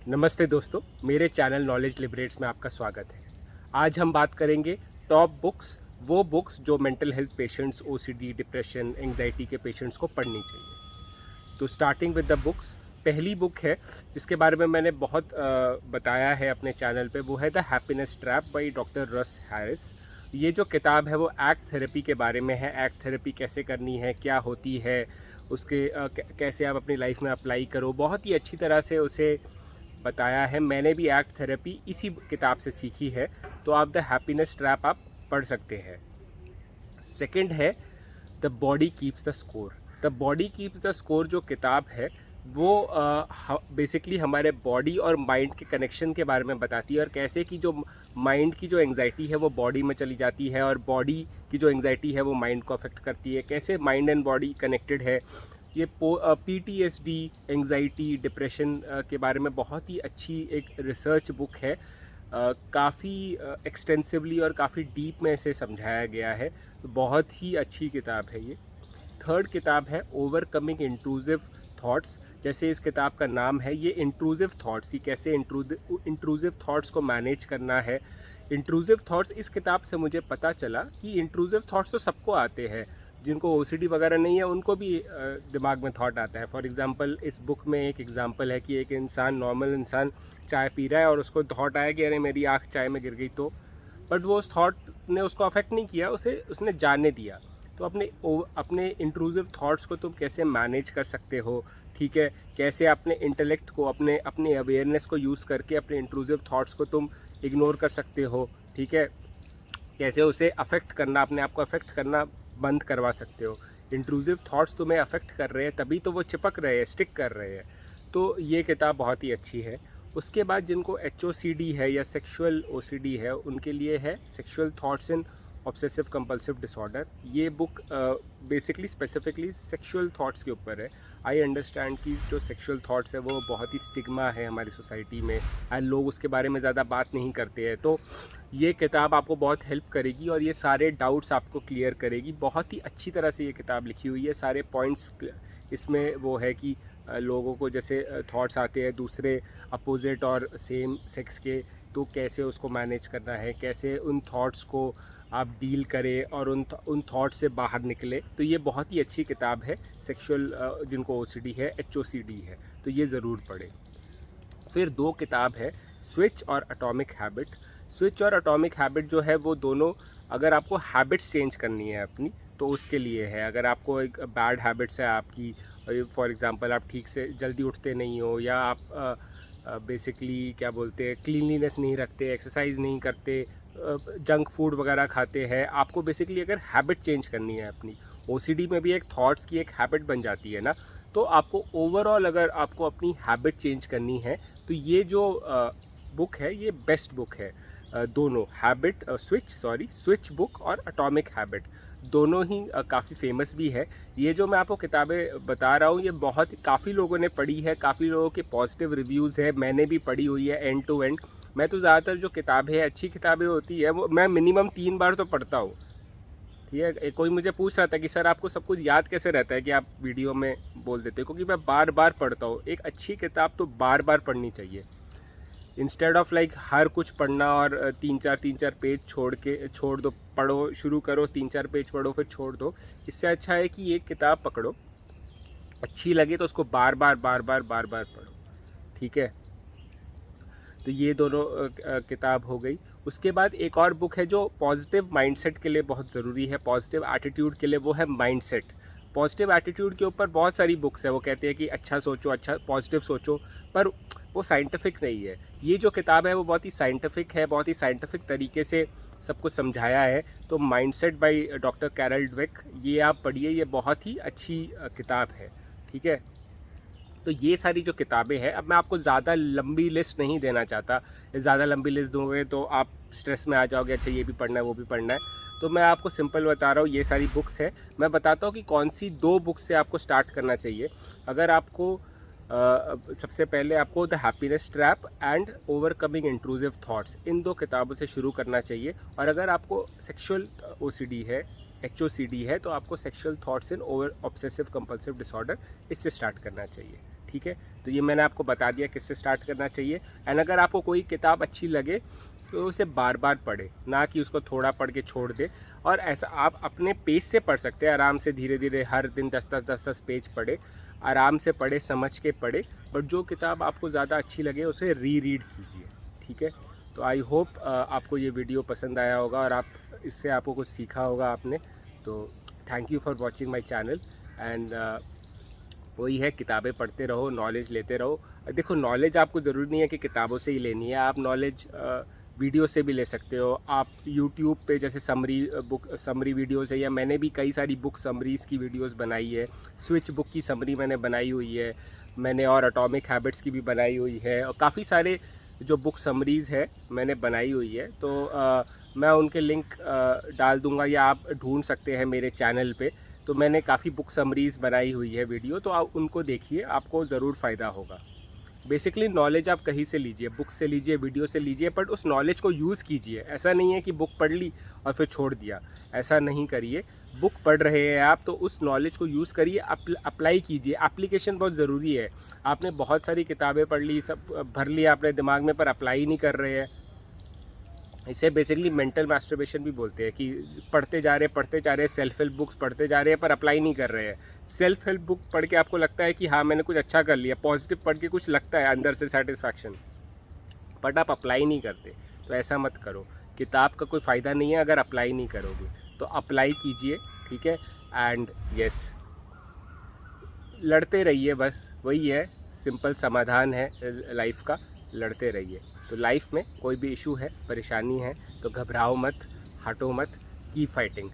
नमस्ते दोस्तों, मेरे चैनल नॉलेज लिबरेट्स में आपका स्वागत है। आज हम बात करेंगे टॉप बुक्स, वो बुक्स जो mental health patients, OCD, depression, anxiety के पेशेंट्स को पढ़नी चाहिए। तो स्टार्टिंग विद द बुक्स, पहली बुक है जिसके बारे में मैंने बहुत बताया है अपने चैनल पे, वो है the happiness trap by doctor रस हैरिस। ये जो किताब है वो एक्ट थेरेपी के बारे में है। एक्ट थेरेपी कैसे करनी है, क्या होती है, उसके कैसे आप अपनी लाइफ में अप्लाई करो, बहुत ही अच्छी तरह से उसे बताया है। मैंने भी एक्ट थेरेपी इसी किताब से सीखी है, तो आप द हैप्पीनेस ट्रैप आप पढ़ सकते हैं। सेकंड है the body keeps the score. The body keeps the score जो किताब है वो बेसिकली हमारे बॉडी और माइंड के कनेक्शन के बारे में बताती है, और कैसे कि जो माइंड की जो एंग्जाइटी है वो बॉडी में चली जाती है, और बॉडी की जो एंग्जाइटी है वो माइंड को अफेक्ट करती है, कैसे माइंड एंड बॉडी कनेक्टेड है। ये PTSD, एंग्जाइटी, डिप्रेशन के बारे में बहुत ही अच्छी एक रिसर्च बुक है। काफ़ी एक्सटेंसिवली और काफ़ी डीप में इसे समझाया गया है। बहुत ही अच्छी किताब है ये। थर्ड किताब है ओवरकमिंग इंट्रूसिव थॉट्स। जैसे इस किताब का नाम है, ये इंट्रूसिव थॉट्स की कैसे इंट्रूसिव थॉट्स को मैनेज करना है। इंट्रूसिव थॉट्स, इस किताब से मुझे पता चला कि इंट्रूसिव थॉट्स तो सबको आते हैं, जिनको OCD वगैरह नहीं है उनको भी दिमाग में थॉट आता है। फॉर एग्जांपल, इस बुक में एक एग्जांपल है कि एक इंसान, नॉर्मल इंसान चाय पी रहा है और उसको थॉट आया कि अरे मेरी आँख चाय में गिर गई, तो बट वो उस थॉट ने उसको अफेक्ट नहीं किया, उसने जाने दिया। तो अपने इंट्रूसिव थॉट्स को तुम कैसे मैनेज कर सकते हो, ठीक है, कैसे अपने इंटेलेक्ट को, अपने अवेयरनेस को यूज़ करके अपने इंट्रूसिव थॉट्स को तुम इग्नोर कर सकते हो, ठीक है, कैसे उसे अफेक्ट करना, अपने आप को अफेक्ट करना बंद करवा सकते हो। इंट्रूसिव थॉट्स तुम्हें अफेक्ट कर रहे हैं तभी तो वो चिपक रहे हैं, स्टिक कर रहे हैं। तो ये किताब बहुत ही अच्छी है। उसके बाद जिनको HOCD है या सेक्सुअल OCD है, उनके लिए है sexual thoughts in obsessive compulsive disorder. ये book basically specifically sexual thoughts के ऊपर है। आई अंडरस्टैंड कि जो सेक्सुअल थॉट्स है वो बहुत ही स्टिग्मा है हमारी सोसाइटी में, एंड लोग उसके बारे में ज़्यादा बात नहीं करते हैं। तो ये किताब आपको बहुत हेल्प करेगी और ये सारे डाउट्स आपको क्लियर करेगी। बहुत ही अच्छी तरह से ये किताब लिखी हुई है। सारे पॉइंट्स इसमें वो है कि लोगों को जैसे थॉट्स आते हैं दूसरे अपोजिट और सेम सेक्स के, तो कैसे उसको मैनेज करना है, कैसे उन थॉट्स को आप डील करें और उन थॉट्स से बाहर निकले। तो ये बहुत ही अच्छी किताब है। सेक्सुअल जिनको OCD है, HOCD है, तो ये ज़रूर पढ़ें। फिर दो किताब है, स्विच और एटॉमिक हैबिट। स्विच और एटॉमिक हैबिट जो है वो दोनों, अगर आपको हैबिट्स चेंज करनी है अपनी, तो उसके लिए है। अगर आपको एक बैड हैबिट्स है आपकी, फॉर एग्जांपल आप ठीक से जल्दी उठते नहीं हो, या आप बेसिकली क्या बोलते हैं, क्लीनलीनेस नहीं रखते, एक्सरसाइज नहीं करते, जंक फूड वगैरह खाते हैं, आपको बेसिकली अगर हैबिट चेंज करनी है अपनी, OCD में भी एक थॉट्स की एक हैबिट बन जाती है ना, तो आपको ओवरऑल अगर आपको अपनी हैबिट चेंज करनी है, तो ये जो बुक है ये बेस्ट बुक है। दोनों हैबिट स्विच बुक और एटॉमिक हैबिट दोनों ही काफ़ी फेमस भी है। ये जो मैं आपको किताबें बता रहा हूँ ये काफ़ी लोगों ने पढ़ी है, काफ़ी लोगों के पॉजिटिव रिव्यूज़ है, मैंने भी पढ़ी हुई है एंड टू एंड। मैं तो ज़्यादातर जो किताबें अच्छी किताबें होती है वो मैं मिनिमम 3 बार तो पढ़ता हूँ, ठीक है। कोई मुझे पूछ रहा था कि सर आपको सब कुछ याद कैसे रहता है कि आप वीडियो में बोल देते हो, क्योंकि मैं बार बार पढ़ता हूँ। एक अच्छी किताब तो बार बार पढ़नी चाहिए, इंस्टेड ऑफ लाइक हर कुछ पढ़ना और तीन चार पेज छोड़ दो, पढ़ो, शुरू करो, 3-4 पेज पढ़ो फिर छोड़ दो। इससे अच्छा है कि एक किताब पकड़ो, अच्छी लगे तो उसको बार बार पढ़ो, ठीक है। तो ये दोनों किताब हो गई। उसके बाद एक और बुक है जो पॉजिटिव माइंडसेट के लिए बहुत ज़रूरी है, पॉजिटिव एटीट्यूड के लिए, वो है माइंडसेट। पॉजिटिव एटीट्यूड के ऊपर बहुत सारी बुक्स है, वो कहते हैं कि अच्छा सोचो, अच्छा पॉजिटिव सोचो, पर वो साइंटिफिक नहीं है। ये जो किताब है वो बहुत ही साइंटिफिक है, बहुत ही साइंटिफिक तरीके से सब कुछ समझाया है। तो mindset by doctor Carol Dweck, ये आप पढ़िए, ये बहुत ही अच्छी किताब है, ठीक है। तो ये सारी जो किताबें हैं, अब मैं आपको ज़्यादा लंबी लिस्ट नहीं देना चाहता, ज़्यादा लंबी लिस्ट दूंगे तो आप स्ट्रेस में आ जाओगे, अच्छा ये भी पढ़ना है वो भी पढ़ना है। तो मैं आपको सिंपल बता रहा हूँ, ये सारी बुक्स है। मैं बताता हूँ कि कौन सी 2 बुक्स से आपको स्टार्ट करना चाहिए। अगर आपको सबसे पहले आपको the happiness trap and overcoming intrusive thoughts, इन 2 किताबों से शुरू करना चाहिए। और अगर आपको सेक्सुअल OCD है, HOCD है, तो आपको सेक्सुअल थॉट्स इन ओवर ऑब्सेसिव कंपल्सिव डिसऑर्डर, इससे स्टार्ट करना चाहिए। ठीक है। तो ये मैंने आपको बता दिया किससे स्टार्ट करना चाहिए। एंड अगर आपको कोई किताब अच्छी लगे तो उसे बार बार पढ़े, ना कि उसको थोड़ा पढ़ के छोड़ दे। और ऐसा आप अपने पेज से पढ़ सकते हैं, आराम से धीरे धीरे हर दिन 10-10 पेज पढ़े, आराम से पढ़े, समझ के पढ़े। बट जो किताब आपको ज़्यादा अच्छी लगे उसे रीड कीजिए, ठीक है। तो आई होप आपको ये वीडियो पसंद आया होगा और इससे आपको कुछ सीखा होगा आपने। तो thank you for watching my channel. And वही है, किताबें पढ़ते रहो, नॉलेज लेते रहो। देखो, नॉलेज आपको ज़रूरी नहीं है कि किताबों से ही लेनी है, आप नॉलेज वीडियो से भी ले सकते हो। आप यूट्यूब पे जैसे समरी वीडियोस है, या मैंने भी कई सारी बुक समरीज़ की वीडियोस बनाई है। स्विच बुक की समरी मैंने बनाई हुई है, मैंने और एटॉमिक हैबिट्स की भी बनाई हुई है, और काफ़ी सारे जो बुक समरीज़ है मैंने बनाई हुई है। तो मैं उनके लिंक डाल दूंगा, या आप ढूंढ सकते हैं मेरे चैनल पे। तो मैंने काफ़ी बुक समरीज़ बनाई हुई है वीडियो, तो आप उनको देखिए, आपको ज़रूर फ़ायदा होगा। बेसिकली नॉलेज आप कहीं से लीजिए, बुक से लीजिए, वीडियो से लीजिए, बट उस नॉलेज को यूज़ कीजिए। ऐसा नहीं है कि बुक पढ़ ली और फिर छोड़ दिया, ऐसा नहीं करिए। बुक पढ़ रहे हैं आप तो उस नॉलेज को यूज़ करिए, अप्लाई कीजिए। एप्लीकेशन बहुत ज़रूरी है। आपने बहुत सारी किताबें पढ़ ली, सब भर लिया अपने दिमाग में, पर अप्लाई नहीं कर रहे हैं। इसे बेसिकली मेंटल मैस्टरबेशन भी बोलते हैं, कि पढ़ते जा रहे सेल्फ हेल्प बुक्स पढ़ते जा रहे हैं पर अप्लाई नहीं कर रहे हैं। सेल्फ हेल्प बुक पढ़ के आपको लगता है कि हाँ मैंने कुछ अच्छा कर लिया, पॉजिटिव पढ़ के कुछ लगता है अंदर से सेटिस्फैक्शन, बट आप अप्लाई नहीं करते। तो ऐसा मत करो, किताब का कोई फ़ायदा नहीं है अगर अप्लाई नहीं करोगे। तो अप्लाई कीजिए, ठीक है। एंड यस, लड़ते रहिए, बस वही है, सिंपल समाधान है लाइफ का, लड़ते रहिए। तो लाइफ में कोई भी इशू है, परेशानी है, तो घबराओ मत, हटो मत, कीप फाइटिंग।